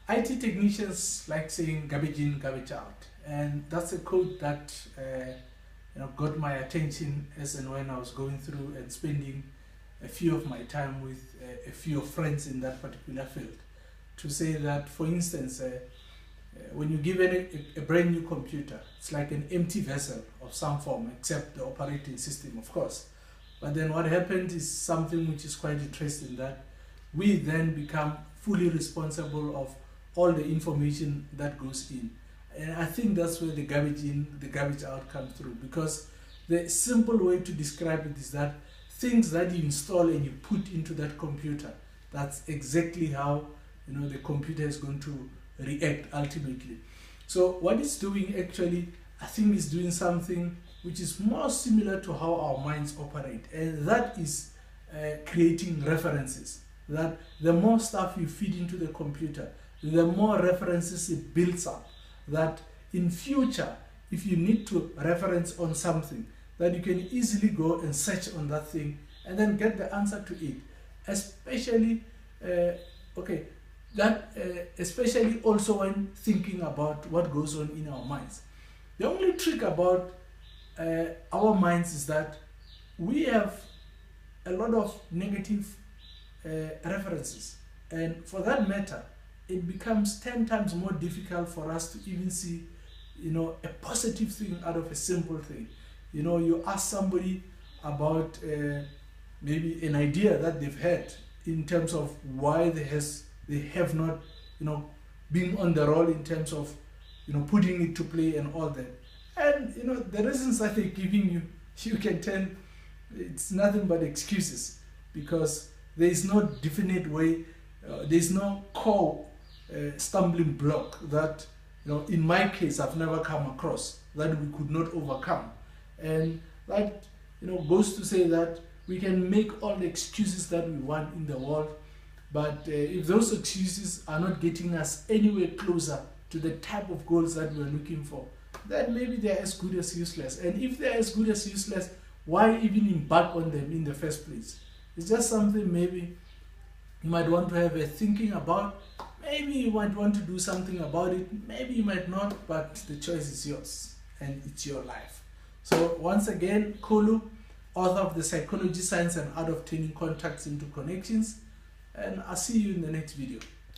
IT technicians like saying garbage in, garbage out, and that's a code that got my attention as and when I was going through and spending a few of my time with a few friends in that particular field. To say that, for instance, when you give a brand new computer, it's like an empty vessel of some form, except the operating system, of course. But then what happened is something which is quite interesting, that we then become fully responsible of all the information that goes in. And I think that's where the garbage in, the garbage out comes through, because the simple way to describe it is that things that you install and you put into that computer, that's exactly how the computer is going to react ultimately. So what it's doing actually, I think is doing something which is more similar to how our minds operate, and that is creating references. That the more stuff you feed into the computer, the more references it builds up, that in future, if you need to reference on something, that you can easily go and search on that thing and then get the answer to it. Especially especially also when thinking about what goes on in our minds. The only trick about our minds is that we have a lot of negative references, and for that matter, it becomes 10 times more difficult for us to even see a positive thing out of a simple thing. You ask somebody about maybe an idea that they've had in terms of why they have not been on the roll in terms of putting it to play and all that, and the reasons that they're giving you, you can tell it's nothing but excuses, because there is no definite way, there's no core stumbling block that in my case I've never come across that we could not overcome. And that goes to say that we can make all the excuses that we want in the world, but if those excuses are not getting us anywhere closer to the type of goals that we're looking for, then maybe they're as good as useless. And if they're as good as useless, why even embark on them in the first place? It's just something maybe you might want to have a thinking about. Maybe you might want to do something about it, maybe you might not, but the choice is yours and it's your life. So once again, Kolu, author of The Psychology, Science and Art of Turning Contacts into Connections, and I'll see you in the next video.